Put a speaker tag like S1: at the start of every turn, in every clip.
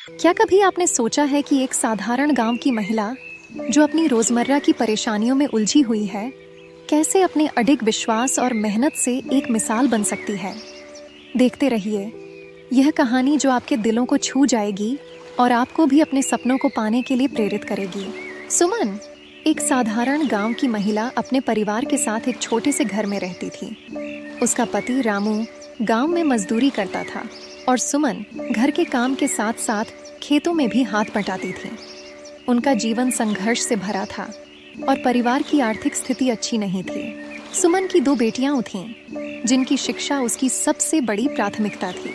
S1: क्या कभी आपने सोचा है कि एक साधारण गांव की महिला जो अपनी रोजमर्रा की परेशानियों में उलझी हुई है, कैसे अपने अडिग विश्वास और मेहनत से एक मिसाल बन सकती है? देखते रहिए, यह कहानी जो आपके दिलों को छू जाएगी और आपको भी अपने सपनों को पाने के लिए प्रेरित करेगी। सुमन एक साधारण गांव की महिला अपने परिवार के साथ एक छोटे से घर में रहती थी। उसका पति रामू गांव में मजदूरी करता था और सुमन घर के काम के साथ साथ खेतों में भी हाथ बटाती थी। उनका जीवन संघर्ष से भरा था और परिवार की आर्थिक स्थिति अच्छी नहीं थी। सुमन की 2 बेटियां थीं, जिनकी शिक्षा उसकी सबसे बड़ी प्राथमिकता थी।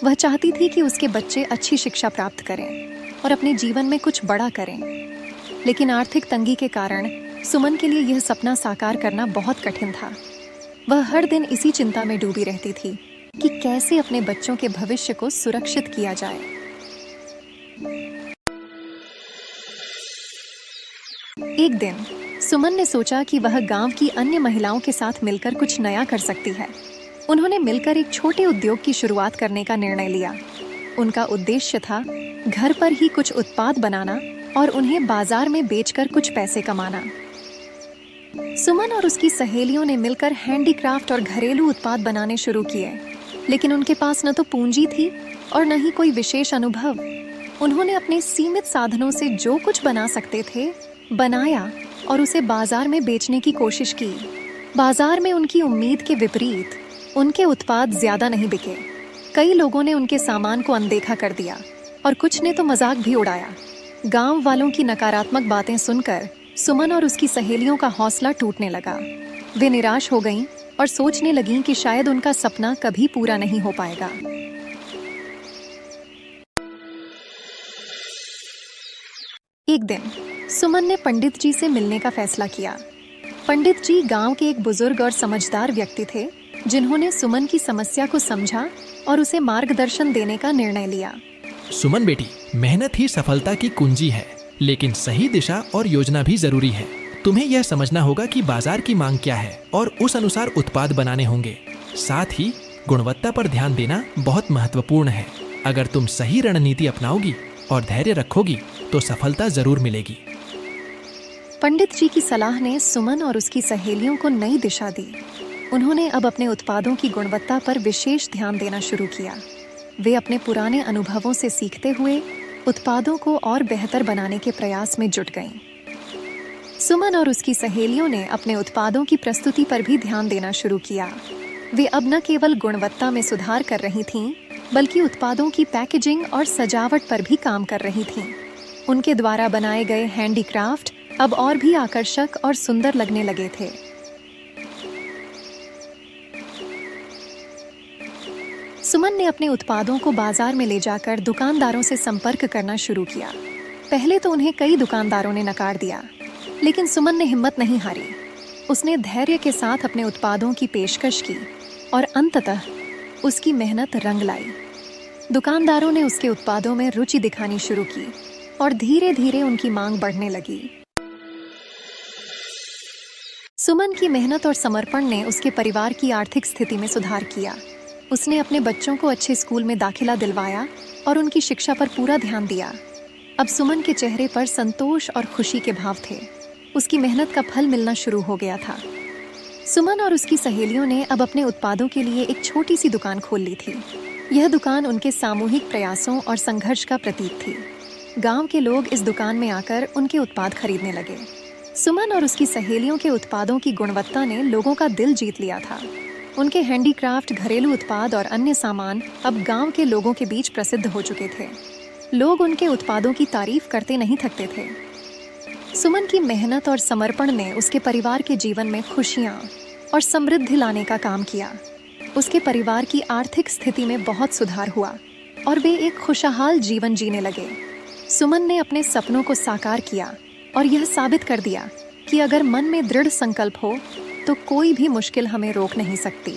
S1: वह चाहती थी कि उसके बच्चे अच्छी शिक्षा प्राप्त करें और अपने जीवन में कुछ बड़ा करें। लेकिन आर्थिक तंगी के कारण सुमन के लिए यह सपना साकार करना बहुत कठिन था। वह हर दिन इसी चिंता में डूबी रहती थी कि कैसे अपने बच्चों के भविष्य को सुरक्षित किया जाए। एक दिन सुमन ने सोचा कि वह गांव की अन्य महिलाओं के साथ मिलकर कुछ नया कर सकती है। उन्होंने मिलकर एक छोटे उद्योग की शुरुआत करने का निर्णय लिया। उनका उद्देश्य था घर पर ही कुछ उत्पाद बनाना और उन्हें बाजार में बेचकर कुछ पैसे कमाना। सुमन और उसकी सहेलियों ने मिलकर हैंडीक्राफ्ट और घरेलू उत्पाद बनाने शुरू किए, लेकिन उनके पास न तो पूंजी थी और न ही कोई विशेष अनुभव। उन्होंने अपने सीमित साधनों से जो कुछ बना सकते थे बनाया और उसे बाजार में बेचने की कोशिश की। बाजार में उनकी उम्मीद के विपरीत उनके उत्पाद ज्यादा नहीं बिके। कई लोगों ने उनके सामान को अनदेखा कर दिया और कुछ ने तो मजाक भी उड़ाया। गांव वालों की नकारात्मक बातें सुनकर सुमन और उसकी सहेलियों का हौसला टूटने लगा। वे निराश हो गईं और सोचने लगीं कि शायद उनका सपना कभी पूरा नहीं हो पाएगा। एक दिन सुमन ने पंडित जी से मिलने का फैसला किया। पंडित जी गांव के एक बुजुर्ग और समझदार व्यक्ति थे, जिन्होंने सुमन की समस्या को समझा और उसे मार्गदर्शन देने का निर्णय लिया।
S2: सुमन बेटी, मेहनत ही सफलता की कुंजी है, लेकिन सही दिशा और योजना भी जरूरी है। तुम्हें यह समझना होगा कि बाजार की मांग क्या है और उस अनुसार उत्पाद बनाने होंगे। साथ ही गुणवत्ता पर ध्यान देना बहुत महत्वपूर्ण है। अगर तुम सही रणनीति अपनाओगी और धैर्य रखोगी तो सफलता जरूर मिलेगी।
S1: पंडित जी की सलाह ने सुमन और उसकी सहेलियों को नई दिशा दी। उन्होंने अब अपने उत्पादों की गुणवत्ता पर विशेष ध्यान देना शुरू किया। वे अपने पुराने अनुभवों से सीखते हुए उत्पादों को और बेहतर बनाने के प्रयास में जुट गईं। सुमन और उसकी सहेलियों ने अपने उत्पादों की प्रस्तुति पर भी ध्यान देना शुरू किया। वे अब न केवल गुणवत्ता में सुधार कर रही थीं, बल्कि उत्पादों की पैकेजिंग और सजावट पर भी काम कर रही थीं। उनके द्वारा बनाए गए हैंडीक्राफ्ट अब और भी आकर्षक और सुंदर लगने लगे थे। सुमन ने अपने उत्पादों को बाजार में ले जाकर दुकानदारों से संपर्क करना शुरू किया। पहले तो उन्हें कई दुकानदारों ने नकार दिया, लेकिन सुमन ने हिम्मत नहीं हारी। उसने धैर्य के साथ अपने उत्पादों की पेशकश की और अंततः उसकी मेहनत रंग लाई। दुकानदारों ने उसके उत्पादों में रुचि दिखानी शुरू की और धीरे धीरे उनकी मांग बढ़ने लगी। सुमन की मेहनत और समर्पण ने उसके परिवार की आर्थिक स्थिति में सुधार किया। उसने अपने बच्चों को अच्छे स्कूल में दाखिला दिलवाया और उनकी शिक्षा पर पूरा ध्यान दिया। अब सुमन के चेहरे पर संतोष और खुशी के भाव थे। उसकी मेहनत का फल मिलना शुरू हो गया था। सुमन और उसकी सहेलियों ने अब अपने उत्पादों के लिए एक छोटी सी दुकान खोल ली थी। यह दुकान उनके सामूहिक प्रयासों और संघर्ष का प्रतीक थी। गांव के लोग इस दुकान में आकर उनके उत्पाद खरीदने लगे। सुमन और उसकी सहेलियों के उत्पादों की गुणवत्ता ने लोगों का दिल जीत लिया था। उनके हैंडीक्राफ्ट, घरेलू उत्पाद और अन्य सामान अब गांव के लोगों के बीच प्रसिद्ध हो चुके थे। लोग उनके उत्पादों की तारीफ करते नहीं थकते थे। सुमन की मेहनत और समर्पण ने उसके परिवार के जीवन में खुशियां और समृद्धि लाने का काम किया। उसके परिवार की आर्थिक स्थिति में बहुत सुधार हुआ और वे एक खुशहाल जीवन जीने लगे। सुमन ने अपने सपनों को साकार किया और यह साबित कर दिया कि अगर मन में दृढ़ संकल्प हो तो कोई भी मुश्किल हमें रोक नहीं सकती।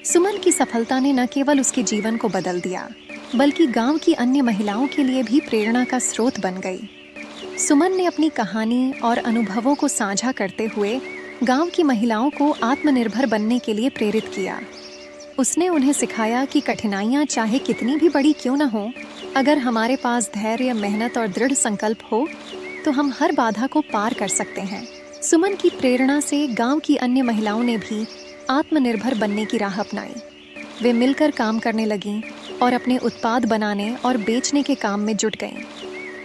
S1: सुमन की सफलता ने न केवल उसके जीवन को बदल दिया, बल्कि गांव की अन्य महिलाओं के लिए भी प्रेरणा का स्रोत बन गई। सुमन ने अपनी कहानी और अनुभवों को साझा करते हुए गांव की महिलाओं को आत्मनिर्भर बनने के लिए प्रेरित किया। उसने उन्हें सिखाया कि कठिनाइयां चाहे कितनी भी बड़ी क्यों न हो, अगर हमारे पास धैर्य, मेहनत और दृढ़ संकल्प हो तो हम हर बाधा को पार कर सकते हैं। सुमन की प्रेरणा से गांव की अन्य महिलाओं ने भी आत्मनिर्भर बनने की राह अपनाई। वे मिलकर काम करने लगीं और अपने उत्पाद बनाने और बेचने के काम में जुट गईं।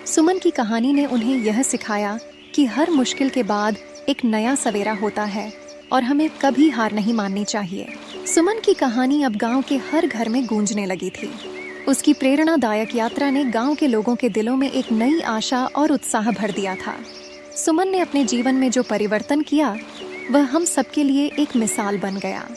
S1: सुमन की कहानी ने उन्हें यह सिखाया कि हर मुश्किल के बाद एक नया सवेरा होता है और हमें कभी हार नहीं माननी चाहिए। सुमन की कहानी अब गांव के हर घर में गूंजने लगी थी। उसकी प्रेरणादायक यात्रा ने गांव के लोगों के दिलों में एक नई आशा और उत्साह भर दिया था। सुमन ने अपने जीवन में जो परिवर्तन किया, वह हम सबके लिए एक मिसाल बन गया।